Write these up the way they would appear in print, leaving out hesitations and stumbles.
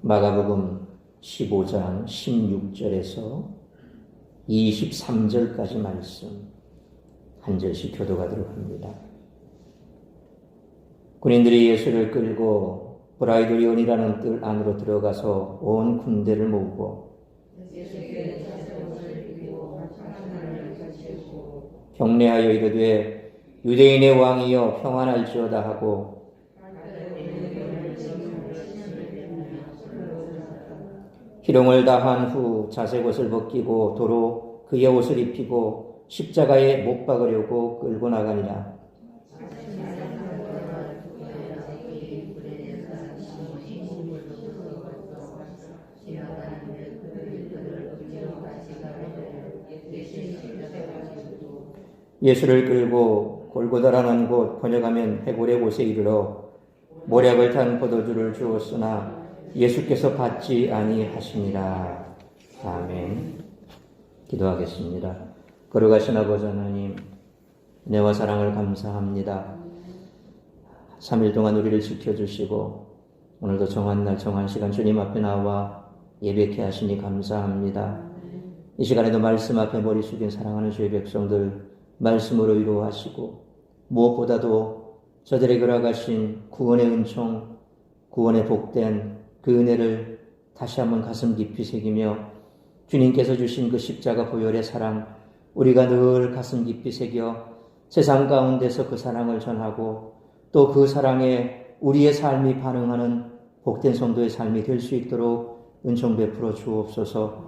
마가복음 15장 16절에서 23절까지 말씀 한 절씩 교도하도록 합니다. 군인들이 예수를 끌고 브라이도리온이라는 뜰 안으로 들어가서 온 군대를 모으고 경례하여 이르되 유대인의 왕이여 평안할지어다 하고 희롱을 다한 후 자색 옷을 벗기고 도로 그의 옷을 입히고 십자가에 못 박으려고 끌고 나가니라. 예수를 끌고 골고다라는 곳 번역하면 해골의 곳에 이르러 모략을 탄 포도주를 주었으나 예수께서 받지 아니하시니라. 아멘. 기도하겠습니다. 거룩하신 아버지 하나님, 은혜와 사랑을 감사합니다. 3일 동안 우리를 지켜주시고 오늘도 정한 날 정한 시간 주님 앞에 나와 예배케 하시니 감사합니다. 이 시간에도 말씀 앞에 머리 숙인 사랑하는 주의 백성들 말씀으로 위로하시고 무엇보다도 저들에게 허락하신 구원의 은총, 구원의 복된 그 은혜를 다시 한번 가슴 깊이 새기며 주님께서 주신 그 십자가 보혈의 사랑 우리가 늘 가슴 깊이 새겨 세상 가운데서 그 사랑을 전하고 또 그 사랑에 우리의 삶이 반응하는 복된 성도의 삶이 될 수 있도록 은총 베풀어 주옵소서.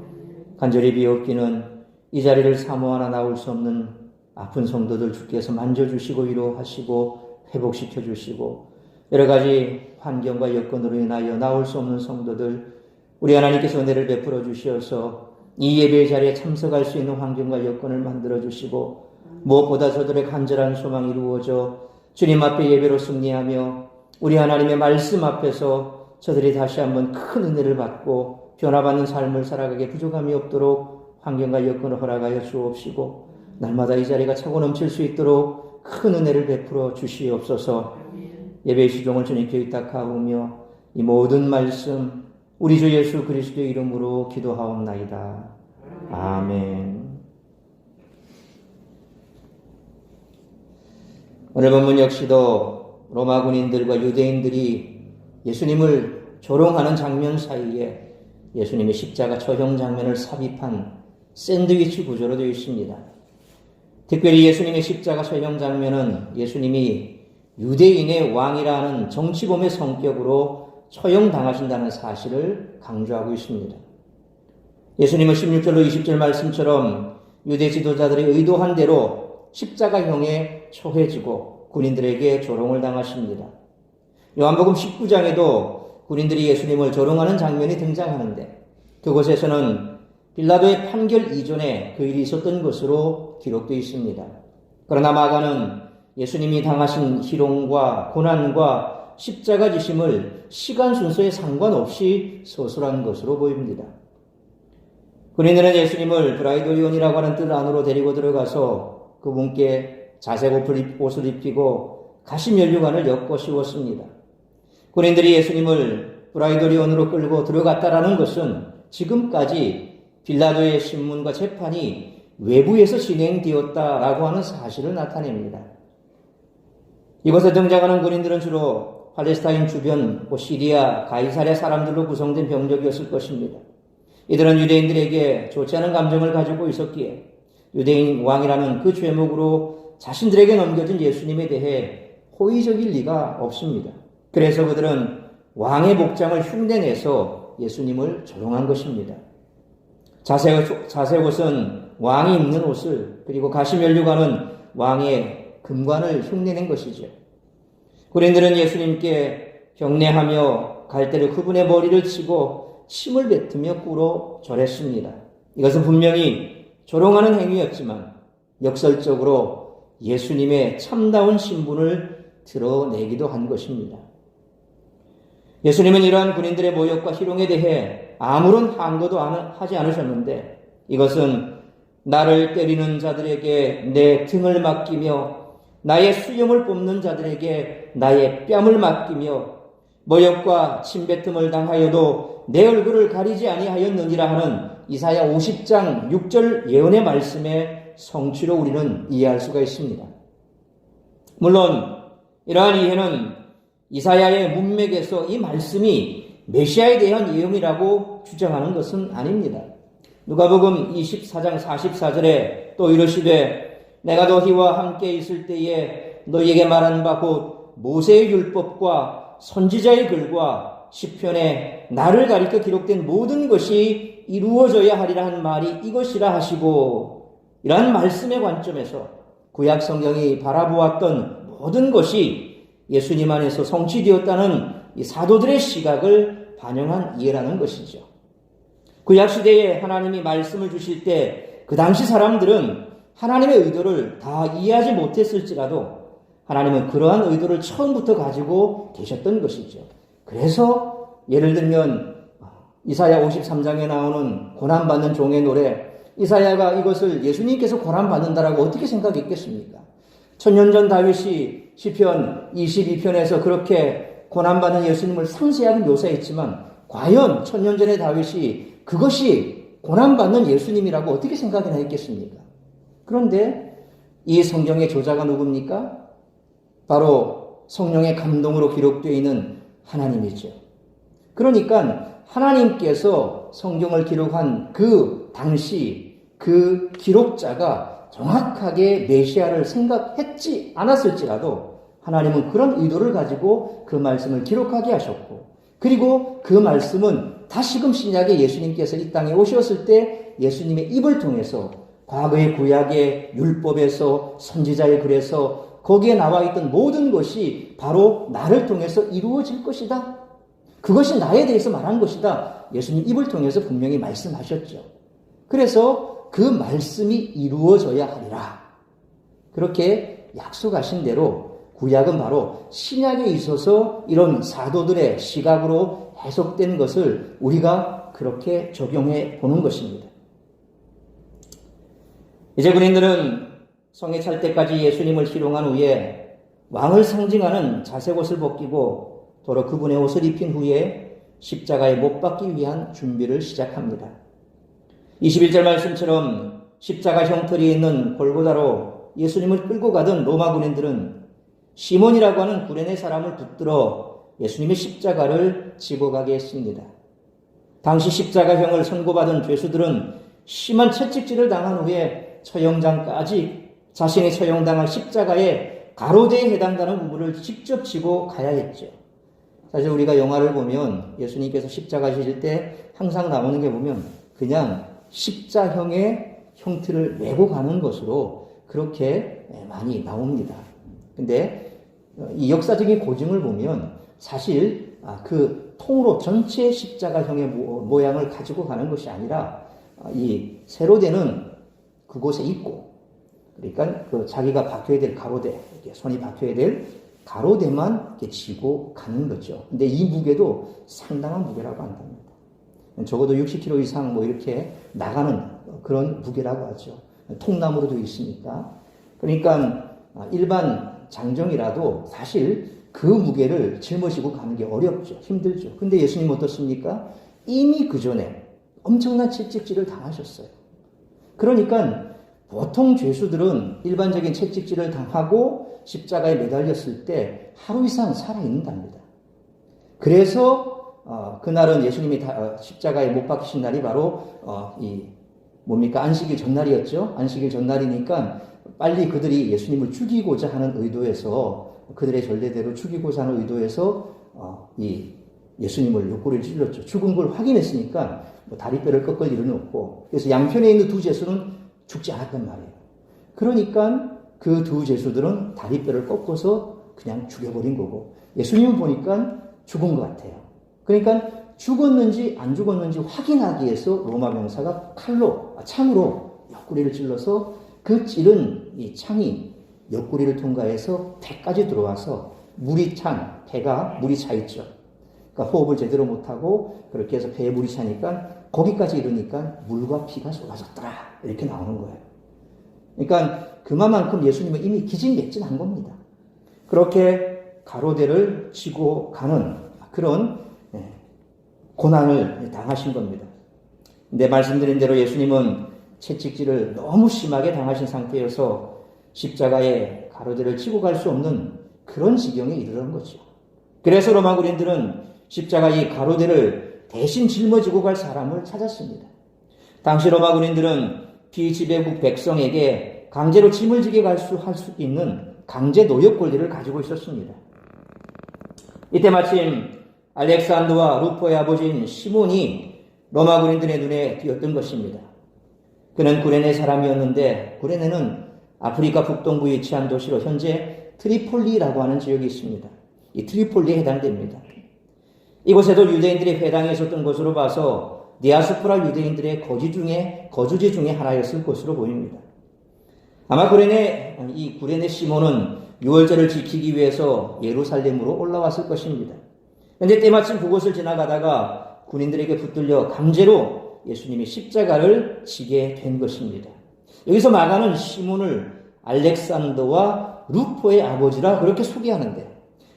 간절히 비옵기는 이 자리를 사모하나 나올 수 없는 아픈 성도들 주께서 만져주시고 위로하시고 회복시켜 주시고 여러 가지 환경과 여건으로 인하여 나올 수 없는 성도들 우리 하나님께서 은혜를 베풀어 주시어서 이 예배 자리에 참석할 수 있는 환경과 여건을 만들어 주시고 무엇보다 저들의 간절한 소망이 이루어져 주님 앞에 예배로 승리하며 우리 하나님의 말씀 앞에서 저들이 다시 한번 큰 은혜를 받고 변화받는 삶을 살아가게 부족함이 없도록 환경과 여건을 허락하여 주옵시고 날마다 이 자리가 차고 넘칠 수 있도록 큰 은혜를 베풀어 주시옵소서. 예배의 시종을 주님께 의탁하오며 이 모든 말씀 우리 주 예수 그리스도의 이름으로 기도하옵나이다. 아멘. 오늘 본문 역시도 로마 군인들과 유대인들이 예수님을 조롱하는 장면 사이에 예수님의 십자가 처형 장면을 삽입한 샌드위치 구조로 되어 있습니다. 특별히 예수님의 십자가 처형 장면은 예수님이 유대인의 왕이라는 정치범의 성격으로 처형당하신다는 사실을 강조하고 있습니다. 예수님은 16절로 20절 말씀처럼 유대 지도자들이 의도한 대로 십자가형에 처해지고 군인들에게 조롱을 당하십니다. 요한복음 19장에도 군인들이 예수님을 조롱하는 장면이 등장하는데 그곳에서는 빌라도의 판결 이전에 그 일이 있었던 것으로 기록되어 있습니다. 그러나 마가는 예수님이 당하신 희롱과 고난과 십자가 지심을 시간 순서에 상관없이 서술한 것으로 보입니다. 군인들은 예수님을 브라이도리온이라고 하는 뜰 안으로 데리고 들어가서 그분께 자색 옷을 입히고 가시면류관을 엮어 씌웠습니다. 군인들이 예수님을 브라이도리온으로 끌고 들어갔다라는 것은 지금까지 빌라도의 신문과 재판이 외부에서 진행되었다라고 하는 사실을 나타냅니다. 이곳에 등장하는 군인들은 주로 팔레스타인 주변, 시리아, 가이사랴 사람들로 구성된 병력이었을 것입니다. 이들은 유대인들에게 좋지 않은 감정을 가지고 있었기에 유대인 왕이라는 그 죄목으로 자신들에게 넘겨진 예수님에 대해 호의적일 리가 없습니다. 그래서 그들은 왕의 복장을 흉내내서 예수님을 조롱한 것입니다. 자색 옷은 왕이 입는 옷을 그리고 가시면류관은 왕의 금관을 흉내낸 것이죠. 군인들은 예수님께 경례하며 갈대로 그분의 머리를 치고 침을 뱉으며 꿇어 절했습니다. 이것은 분명히 조롱하는 행위였지만 역설적으로 예수님의 참다운 신분을 드러내기도 한 것입니다. 예수님은 이러한 군인들의 모욕과 희롱에 대해 아무런 항거도 하지 않으셨는데 이것은 나를 때리는 자들에게 내 등을 맡기며 나의 수염을 뽑는 자들에게 나의 뺨을 맡기며 모욕과 침뱉음을 당하여도 내 얼굴을 가리지 아니하였느니라 하는 이사야 50장 6절 예언의 말씀의 성취로 우리는 이해할 수가 있습니다. 물론 이러한 이해는 이사야의 문맥에서 이 말씀이 메시아에 대한 예언이라고 주장하는 것은 아닙니다. 누가복음 24장 44절에 또 이르시되 내가 너희와 함께 있을 때에 너희에게 말한 바 곧 모세의 율법과 선지자의 글과 시편에 나를 가리켜 기록된 모든 것이 이루어져야 하리라 한 말이 이것이라 하시고, 이러한 말씀의 관점에서 구약 성경이 바라보았던 모든 것이 예수님 안에서 성취되었다는 이 사도들의 시각을 반영한 이해라는 것이죠. 구약시대에 하나님이 말씀을 주실 때 그 당시 사람들은 하나님의 의도를 다 이해하지 못했을지라도 하나님은 그러한 의도를 처음부터 가지고 계셨던 것이죠. 그래서 예를 들면 이사야 53장에 나오는 고난받는 종의 노래, 이사야가 이것을 예수님께서 고난받는다라고 어떻게 생각했겠습니까? 천년 전 다윗이 시편 22편에서 그렇게 고난받는 예수님을 상세하게 묘사했지만 과연 천년 전의 다윗이 그것이 고난받는 예수님이라고 어떻게 생각이나 했겠습니까? 그런데 이 성경의 저자가 누굽니까? 바로 성령의 감동으로 기록되어 있는 하나님이죠. 그러니까 하나님께서 성경을 기록한 그 당시 그 기록자가 정확하게 메시아를 생각했지 않았을지라도 하나님은 그런 의도를 가지고 그 말씀을 기록하게 하셨고, 그리고 그 말씀은 다시금 신약의 예수님께서 이 땅에 오셨을 때 예수님의 입을 통해서 과거의 구약의 율법에서 선지자의 글에서 거기에 나와 있던 모든 것이 바로 나를 통해서 이루어질 것이다. 그것이 나에 대해서 말한 것이다. 예수님 입을 통해서 분명히 말씀하셨죠. 그래서 그 말씀이 이루어져야 하리라. 그렇게 약속하신 대로 구약은 바로 신약에 있어서 이런 사도들의 시각으로 해석된 것을 우리가 그렇게 적용해 보는 것입니다. 이제 군인들은 성에 찰 때까지 예수님을 희롱한 후에 왕을 상징하는 자색 옷을 벗기고 도로 그분의 옷을 입힌 후에 십자가에 못 박기 위한 준비를 시작합니다. 21절 말씀처럼 십자가 형틀이 있는 골고다로 예수님을 끌고 가던 로마 군인들은 시몬이라고 하는 구레네 사람을 붙들어 예수님의 십자가를 지고 가게 했습니다. 당시 십자가형을 선고받은 죄수들은 심한 채찍질을 당한 후에 처형장까지 자신이 처형당할 십자가의 가로대에 해당되는 부분을 직접 지고 가야 했죠. 사실 우리가 영화를 보면 예수님께서 십자가 지실 때 항상 나오는 게 보면 그냥 십자형의 형틀을 메고 가는 것으로 그렇게 많이 나옵니다. 근데 이 역사적인 고증을 보면 사실 그 통으로 전체 십자가형의 모양을 가지고 가는 것이 아니라 이 세로대는 그곳에 있고, 그러니까 그 자기가 박혀야 될 가로대, 이렇게 손이 박혀야 될 가로대만 이렇게 쥐고 가는 거죠. 근데 이 무게도 상당한 무게라고 한답니다. 적어도 60kg 이상 뭐 이렇게 나가는 그런 무게라고 하죠. 통나무로 되어 있으니까. 그러니까 일반 장정이라도 사실 그 무게를 짊어지고 가는 게 어렵죠. 힘들죠. 근데 예수님 어떻습니까? 이미 그 전에 엄청난 채찍질을 당하셨어요. 그러니까 보통 죄수들은 일반적인 채찍질을 당하고 십자가에 매달렸을 때 하루 이상 살아있는답니다. 그래서 그날은 예수님이 십자가에 못 박히신 날이 바로 안식일 전날이었죠. 안식일 전날이니까 빨리 그들이 예수님을 죽이고자 하는 의도에서, 그들의 전례대로 죽이고자 하는 의도에서 예수님을 옆구리를 찔렀죠. 죽은 걸 확인했으니까 다리뼈를 꺾을 일은 없고, 그래서 양편에 있는 두 죄수는 죽지 않았단 말이에요. 그러니까 그 두 죄수들은 다리뼈를 꺾어서 그냥 죽여버린 거고, 예수님은 보니까 죽은 것 같아요. 그러니까 죽었는지 안 죽었는지 확인하기 위해서 로마 병사가 창으로 옆구리를 찔러서 그 찌른 이 창이 옆구리를 통과해서 배까지 들어와서 배가 물이 차 있죠. 그러니까 호흡을 제대로 못하고 그렇게 해서 배에 물이 차니까 거기까지 이르니까 물과 피가 쏟아졌더라. 이렇게 나오는 거예요. 그러니까 그만큼 예수님은 이미 기진맥진한 겁니다. 그렇게 가로대를 치고 가는 그런 고난을 당하신 겁니다. 근데 말씀드린 대로 예수님은 채찍질을 너무 심하게 당하신 상태여서 십자가에 가로대를 치고 갈 수 없는 그런 지경에 이르는 거죠. 그래서 로마 군인들은 십자가의 가로대를 대신 짊어지고 갈 사람을 찾았습니다. 당시 로마 군인들은 비지배국 백성에게 강제로 짐을 지게 할 수 있는 강제 노역 권리를 가지고 있었습니다. 이때 마침 알렉산더와 루포의 아버지인 시몬이 로마 군인들의 눈에 띄었던 것입니다. 그는 구레네 사람이었는데 구레네는 아프리카 북동부에 위치한 도시로 현재 트리폴리라고 하는 지역이 있습니다. 이 트리폴리에 해당됩니다. 이곳에도 유대인들이 회당에 있었던 것으로 봐서 디아스포라 유대인들의 거주지 중에 하나였을 것으로 보입니다. 아마 이 구레네 시몬은 유월절을 지키기 위해서 예루살렘으로 올라왔을 것입니다. 그런데 때마침 그곳을 지나가다가 군인들에게 붙들려 강제로 예수님이 십자가를 지게 된 것입니다. 여기서 마가는 시몬을 알렉산더와 루포의 아버지라 그렇게 소개하는데,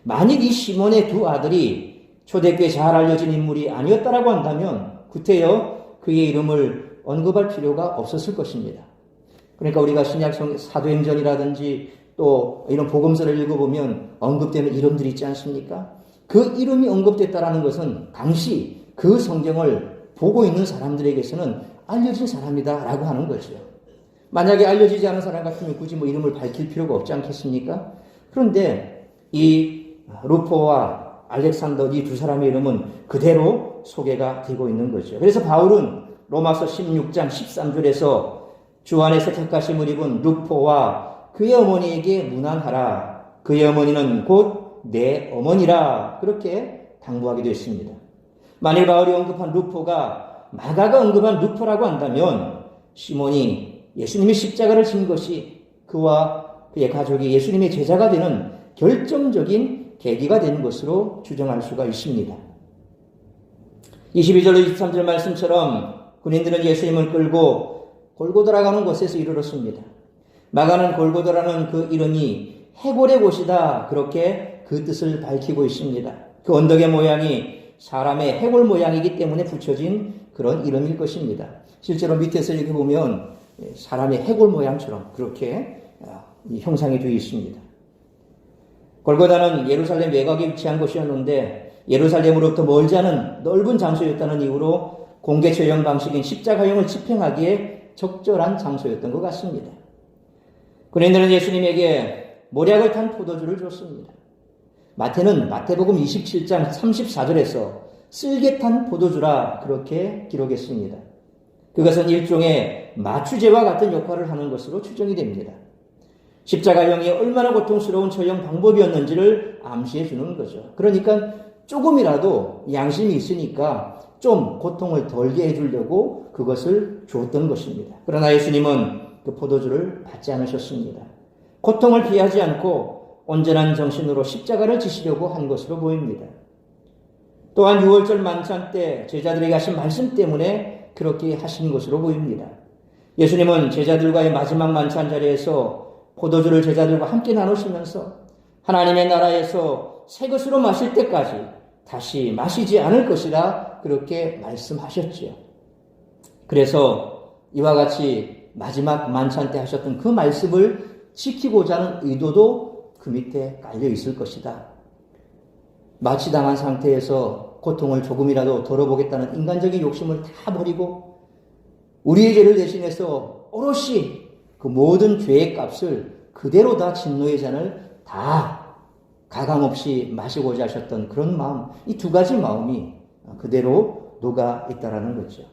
만일 이 시몬의 두 아들이 초대교회에 잘 알려진 인물이 아니었다라고 한다면 구태여 그의 이름을 언급할 필요가 없었을 것입니다. 그러니까 우리가 신약 사도행전이라든지 또 이런 복음서를 읽어보면 언급되는 이름들이 있지 않습니까? 그 이름이 언급됐다라는 것은 당시 그 성경을 보고 있는 사람들에게서는 알려진 사람이다라고 하는 거죠. 만약에 알려지지 않은 사람 같으면 굳이 이름을 밝힐 필요가 없지 않겠습니까? 그런데 이 루포와 알렉산더 이 두 사람의 이름은 그대로 소개가 되고 있는 거죠. 그래서 바울은 로마서 16장 13절에서 주 안에서 택하심을 입은 루포와 그의 어머니에게 문안하라. 그의 어머니는 곧 내 어머니라. 그렇게 당부하기도 했습니다. 만일 바울이 언급한 루포가 마가가 언급한 루포라고 한다면 시몬이 예수님이 십자가를 진 것이 그와 그의 가족이 예수님의 제자가 되는 결정적인 계기가 된 것으로 추정할 수가 있습니다. 22절로 23절 말씀처럼 군인들은 예수님을 끌고 골고다라 가는 곳에서 이르렀습니다. 마가는 골고다라는 그 이름이 해골의 곳이다, 그렇게 그 뜻을 밝히고 있습니다. 그 언덕의 모양이 사람의 해골 모양이기 때문에 붙여진 그런 이름일 것입니다. 실제로 밑에서 이렇게 보면 사람의 해골 모양처럼 그렇게 형상이 되어 있습니다. 골고다는 예루살렘 외곽에 위치한 곳이었는데 예루살렘으로부터 멀지 않은 넓은 장소였다는 이유로 공개 처형 방식인 십자가형을 집행하기에 적절한 장소였던 것 같습니다. 군인들은 예수님에게 모략을 탄 포도주를 줬습니다. 마태는 마태복음 27장 34절에서 쓸개 탄 포도주라 그렇게 기록했습니다. 그것은 일종의 마취제와 같은 역할을 하는 것으로 추정이 됩니다. 십자가형이 얼마나 고통스러운 처형 방법이었는지를 암시해 주는 거죠. 그러니까 조금이라도 양심이 있으니까 좀 고통을 덜게 해주려고 그것을 줬던 것입니다. 그러나 예수님은 그 포도주를 받지 않으셨습니다. 고통을 피하지 않고 온전한 정신으로 십자가를 지시려고 한 것으로 보입니다. 또한 6월절 만찬 때 제자들에게 하신 말씀 때문에 그렇게 하신 것으로 보입니다. 예수님은 제자들과의 마지막 만찬 자리에서 포도주를 제자들과 함께 나누시면서 하나님의 나라에서 새 것으로 마실 때까지 다시 마시지 않을 것이라 그렇게 말씀하셨죠. 그래서 이와 같이 마지막 만찬 때 하셨던 그 말씀을 지키고자 하는 의도도 그 밑에 깔려 있을 것이다. 마취당한 상태에서 고통을 조금이라도 덜어보겠다는 인간적인 욕심을 다 버리고 우리의 죄를 대신해서 오롯이 그 모든 죄의 값을 그대로 다 진노의 잔을 다 가감없이 마시고자 하셨던 그런 마음, 이 두 가지 마음이 그대로 녹아 있다라는 거죠.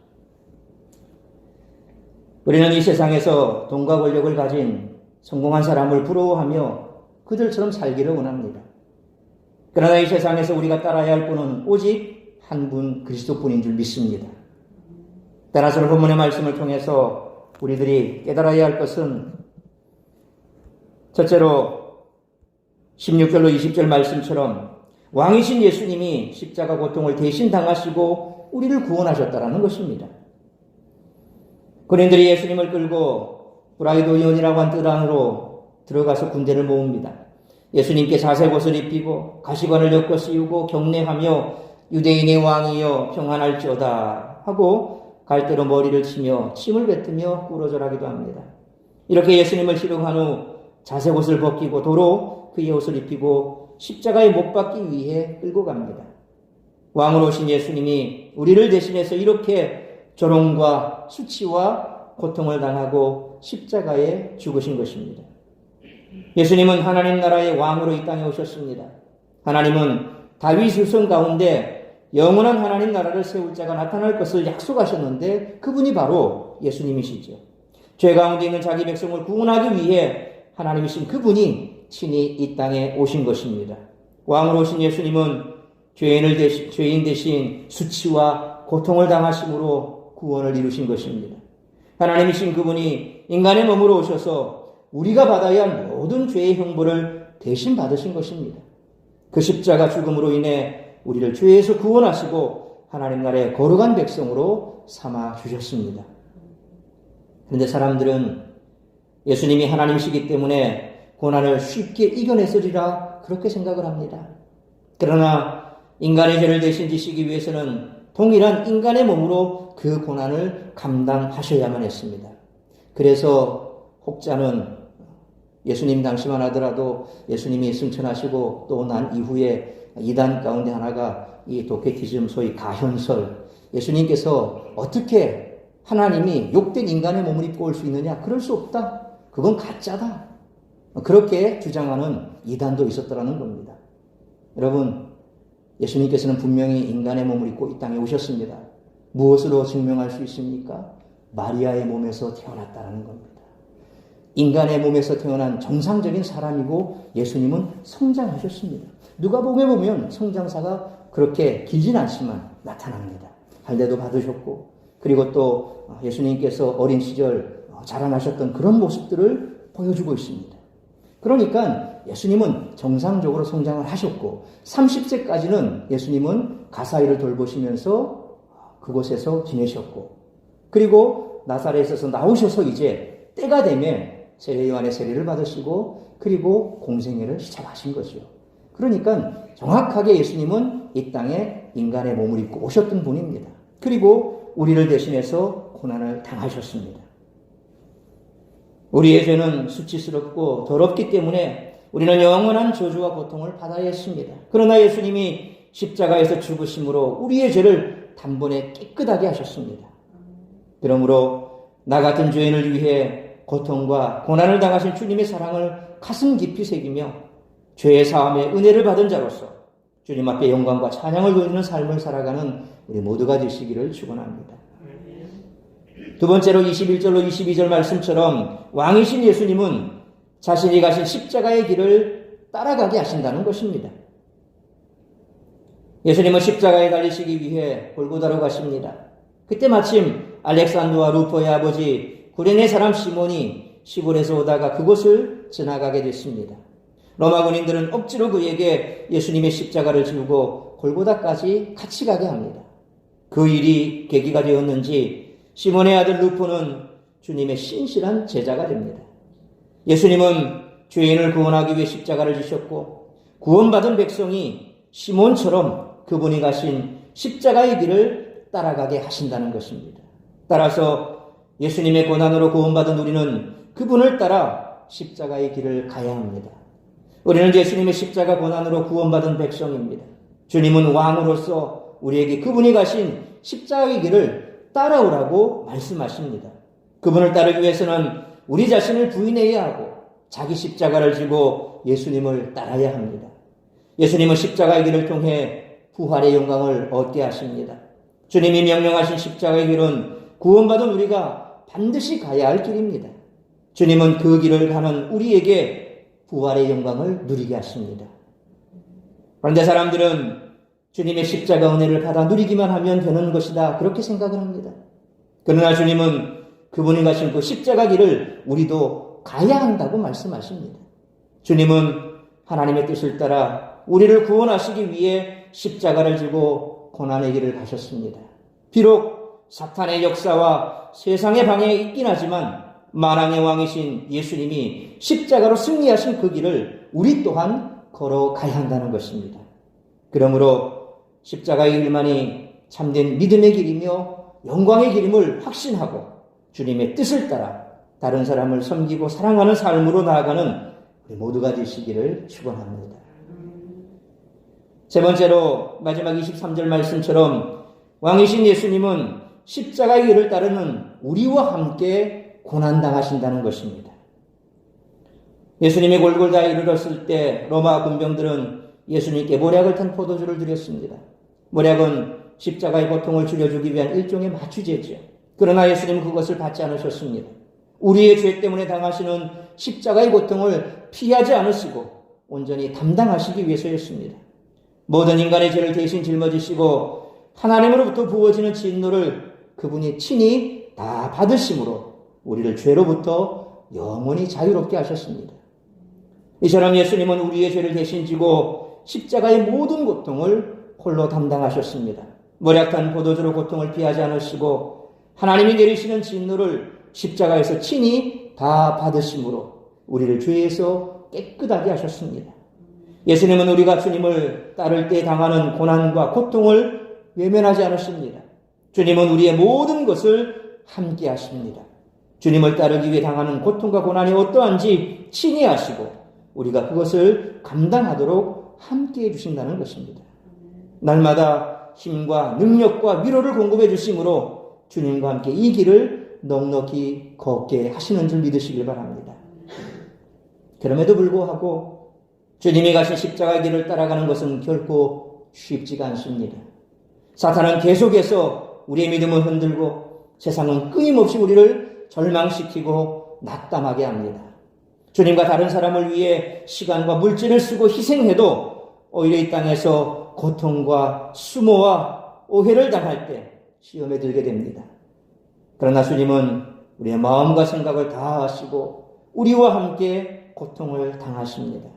우리는 이 세상에서 돈과 권력을 가진 성공한 사람을 부러워하며 그들처럼 살기를 원합니다. 그러나 이 세상에서 우리가 따라야 할 분은 오직 한 분 그리스도뿐인 줄 믿습니다. 따라서 본문의 말씀을 통해서 우리들이 깨달아야 할 것은 첫째로 16절로 20절 말씀처럼 왕이신 예수님이 십자가 고통을 대신 당하시고 우리를 구원하셨다라는 것입니다. 군인들이 예수님을 끌고 브라이도이온이라고 한 뜰 안으로 들어가서 군대를 모읍니다. 예수님께 자색옷을 입히고 가시관을 엮어 씌우고 경례하며 유대인의 왕이여 평안할지어다 하고 갈대로 머리를 치며 침을 뱉으며 꿇어절하기도 합니다. 이렇게 예수님을 희롱한 후 자색옷을 벗기고 도로 그의 옷을 입히고 십자가에 못 박기 위해 끌고 갑니다. 왕으로 오신 예수님이 우리를 대신해서 이렇게 조롱과 수치와 고통을 당하고 십자가에 죽으신 것입니다. 예수님은 하나님 나라의 왕으로 이 땅에 오셨습니다. 하나님은 다윗 후손 가운데 영원한 하나님 나라를 세울 자가 나타날 것을 약속하셨는데 그분이 바로 예수님이시죠. 죄 가운데 있는 자기 백성을 구원하기 위해 하나님이신 그분이 친히 이 땅에 오신 것입니다. 왕으로 오신 예수님은 죄인 대신 수치와 고통을 당하심으로 구원을 이루신 것입니다. 하나님이신 그분이 인간의 몸으로 오셔서 우리가 받아야 할 모든 죄의 형벌을 대신 받으신 것입니다. 그 십자가 죽음으로 인해 우리를 죄에서 구원하시고 하나님 나라의 거룩한 백성으로 삼아 주셨습니다. 그런데 사람들은 예수님이 하나님이시기 때문에 고난을 쉽게 이겨냈으리라 그렇게 생각을 합니다. 그러나 인간의 죄를 대신 지시기 위해서는 동일한 인간의 몸으로 그 고난을 감당하셔야만 했습니다. 그래서 혹자는 예수님 당시만 하더라도 예수님이 승천하시고 또 난 이후에 이단 가운데 하나가 이 도케티즘 소위 가현설, 예수님께서 어떻게 하나님이 욕된 인간의 몸을 입고 올 수 있느냐? 그럴 수 없다. 그건 가짜다. 그렇게 주장하는 이단도 있었더라는 겁니다. 여러분, 예수님께서는 분명히 인간의 몸을 입고 이 땅에 오셨습니다. 무엇으로 증명할 수 있습니까? 마리아의 몸에서 태어났다는 겁니다. 인간의 몸에서 태어난 정상적인 사람이고 예수님은 성장하셨습니다. 누가복음에 보면 성장사가 그렇게 길진 않지만 나타납니다. 할례도 받으셨고 그리고 또 예수님께서 어린 시절 자라나셨던 그런 모습들을 보여주고 있습니다. 그러니까 예수님은 정상적으로 성장을 하셨고 30세까지는 예수님은 가사일을 돌보시면서 그곳에서 지내셨고 그리고 나사렛에서 나오셔서 이제 때가 되면 세례 요한의 세례를 받으시고 그리고 공생애를 시작하신 거죠. 그러니까 정확하게 예수님은 이 땅에 인간의 몸을 입고 오셨던 분입니다. 그리고 우리를 대신해서 고난을 당하셨습니다. 우리의 죄는 수치스럽고 더럽기 때문에 우리는 영원한 저주와 고통을 받아야 했습니다. 그러나 예수님이 십자가에서 죽으심으로 우리의 죄를 단번에 깨끗하게 하셨습니다. 그러므로 나 같은 죄인을 위해 고통과 고난을 당하신 주님의 사랑을 가슴 깊이 새기며 죄의 사함의 은혜를 받은 자로서 주님 앞에 영광과 찬양을 돌리는 삶을 살아가는 우리 모두가 되시기를 축원합니다. 두 번째로 21절로 22절 말씀처럼 왕이신 예수님은 자신이 가신 십자가의 길을 따라가게 하신다는 것입니다. 예수님은 십자가에 달리시기 위해 골고다로 가십니다. 그때 마침 알렉산더와 루포의 아버지 구레네 사람 시몬이 시골에서 오다가 그곳을 지나가게 됐습니다. 로마 군인들은 억지로 그에게 예수님의 십자가를 지우고 골고다까지 같이 가게 합니다. 그 일이 계기가 되었는지 시몬의 아들 루포는 주님의 신실한 제자가 됩니다. 예수님은 죄인을 구원하기 위해 십자가를 지셨고 구원받은 백성이 시몬처럼 그분이 가신 십자가의 길을 따라가게 하신다는 것입니다. 따라서 예수님의 고난으로 구원받은 우리는 그분을 따라 십자가의 길을 가야 합니다. 우리는 예수님의 십자가 고난으로 구원받은 백성입니다. 주님은 왕으로서 우리에게 그분이 가신 십자가의 길을 따라오라고 말씀하십니다. 그분을 따르기 위해서는 우리 자신을 부인해야 하고 자기 십자가를 지고 예수님을 따라야 합니다. 예수님은 십자가의 길을 통해 부활의 영광을 얻게 하십니다. 주님이 명령하신 십자가의 길은 구원받은 우리가 반드시 가야 할 길입니다. 주님은 그 길을 가는 우리에게 부활의 영광을 누리게 하십니다. 그런데 사람들은 주님의 십자가 은혜를 받아 누리기만 하면 되는 것이다 그렇게 생각을 합니다. 그러나 주님은 그분이 가신 그 십자가 길을 우리도 가야 한다고 말씀하십니다. 주님은 하나님의 뜻을 따라 우리를 구원하시기 위해 십자가를 지고 고난의 길을 가셨습니다. 비록 사탄의 역사와 세상의 방해에 있긴 하지만 만왕의 왕이신 예수님이 십자가로 승리하신 그 길을 우리 또한 걸어가야 한다는 것입니다. 그러므로 십자가의 길만이 참된 믿음의 길이며 영광의 길임을 확신하고 주님의 뜻을 따라 다른 사람을 섬기고 사랑하는 삶으로 나아가는 우리 모두가 되시기를 축원합니다. 세 번째로 마지막 23절 말씀처럼 왕이신 예수님은 십자가의 길을 따르는 우리와 함께 고난당하신다는 것입니다. 예수님이 골고다에 이르렀을 때 로마 군병들은 예수님께 모략을 탄 포도주를 드렸습니다. 모략은 십자가의 고통을 줄여주기 위한 일종의 마취제죠. 그러나 예수님은 그것을 받지 않으셨습니다. 우리의 죄 때문에 당하시는 십자가의 고통을 피하지 않으시고 온전히 담당하시기 위해서였습니다. 모든 인간의 죄를 대신 짊어지시고 하나님으로부터 부어지는 진노를 그분이 친히 다 받으심으로 우리를 죄로부터 영원히 자유롭게 하셨습니다. 이처럼 예수님은 우리의 죄를 대신 지고 십자가의 모든 고통을 홀로 담당하셨습니다. 모략탄 포도주로 고통을 피하지 않으시고 하나님이 내리시는 진노를 십자가에서 친히 다 받으심으로 우리를 죄에서 깨끗하게 하셨습니다. 예수님은 우리가 주님을 따를 때 당하는 고난과 고통을 외면하지 않으십니다. 주님은 우리의 모든 것을 함께 하십니다. 주님을 따르기 위해 당하는 고통과 고난이 어떠한지 친히 아시고 우리가 그것을 감당하도록 함께 해주신다는 것입니다. 날마다 힘과 능력과 위로를 공급해 주심으로 주님과 함께 이 길을 넉넉히 걷게 하시는 줄 믿으시길 바랍니다. 그럼에도 불구하고 주님이 가신 십자가 길을 따라가는 것은 결코 쉽지가 않습니다. 사탄은 계속해서 우리의 믿음을 흔들고 세상은 끊임없이 우리를 절망시키고 낙담하게 합니다. 주님과 다른 사람을 위해 시간과 물질을 쓰고 희생해도 오히려 이 땅에서 고통과 수모와 오해를 당할 때 시험에 들게 됩니다. 그러나 주님은 우리의 마음과 생각을 다 아시고 우리와 함께 고통을 당하십니다.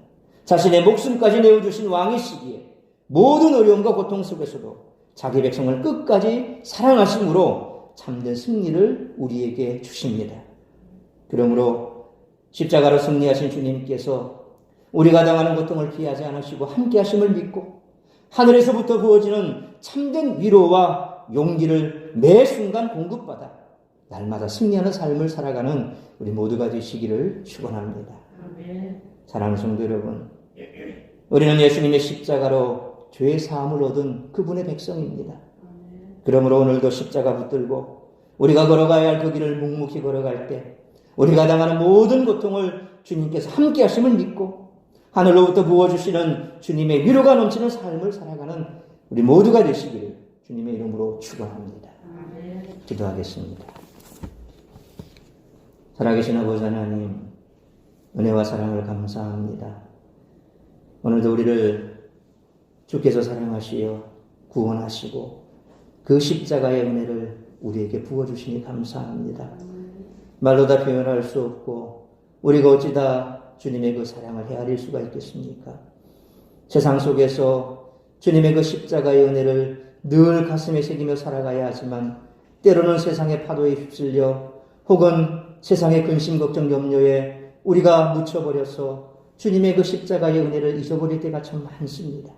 자신의 목숨까지 내어주신 왕이시기에 모든 어려움과 고통 속에서도 자기 백성을 끝까지 사랑하심으로 참된 승리를 우리에게 주십니다. 그러므로 십자가로 승리하신 주님께서 우리가 당하는 고통을 피하지 않으시고 함께 하심을 믿고 하늘에서부터 부어지는 참된 위로와 용기를 매 순간 공급받아 날마다 승리하는 삶을 살아가는 우리 모두가 되시기를 축원합니다. 사랑하는 성도 여러분, 우리는 예수님의 십자가로 죄의 사함을 얻은 그분의 백성입니다. 그러므로 오늘도 십자가 붙들고 우리가 걸어가야 할 그 길을 묵묵히 걸어갈 때 우리가 당하는 모든 고통을 주님께서 함께 하심을 믿고 하늘로부터 부어주시는 주님의 위로가 넘치는 삶을 살아가는 우리 모두가 되시기를 주님의 이름으로 축원합니다. 기도하겠습니다. 살아계신 아버지 하나님, 은혜와 사랑을 감사합니다. 오늘도 우리를 주께서 사랑하시어 구원하시고 그 십자가의 은혜를 우리에게 부어주시니 감사합니다. 말로 다 표현할 수 없고 우리가 어찌다 주님의 그 사랑을 헤아릴 수가 있겠습니까? 세상 속에서 주님의 그 십자가의 은혜를 늘 가슴에 새기며 살아가야 하지만 때로는 세상의 파도에 휩쓸려 혹은 세상의 근심, 걱정, 염려에 우리가 묻혀버려서 주님의 그 십자가의 은혜를 잊어버릴 때가 참 많습니다.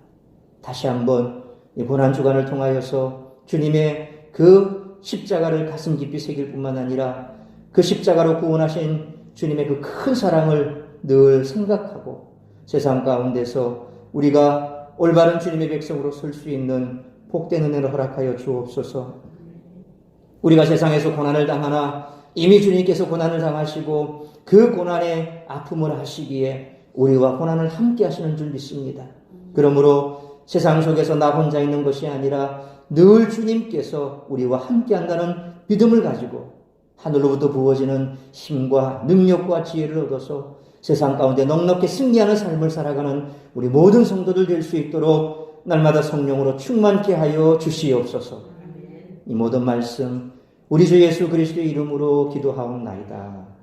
다시 한번 이 고난주간을 통하여서 주님의 그 십자가를 가슴 깊이 새길 뿐만 아니라 그 십자가로 구원하신 주님의 그 큰 사랑을 늘 생각하고 세상 가운데서 우리가 올바른 주님의 백성으로 설 수 있는 복된 은혜를 허락하여 주옵소서. 우리가 세상에서 고난을 당하나 이미 주님께서 고난을 당하시고 그 고난의 아픔을 하시기에 우리와 고난을 함께 하시는 줄 믿습니다. 그러므로 세상 속에서 나 혼자 있는 것이 아니라 늘 주님께서 우리와 함께 한다는 믿음을 가지고 하늘로부터 부어지는 힘과 능력과 지혜를 얻어서 세상 가운데 넉넉히 승리하는 삶을 살아가는 우리 모든 성도들 될 수 있도록 날마다 성령으로 충만케 하여 주시옵소서. 이 모든 말씀 우리 주 예수 그리스도의 이름으로 기도하옵나이다.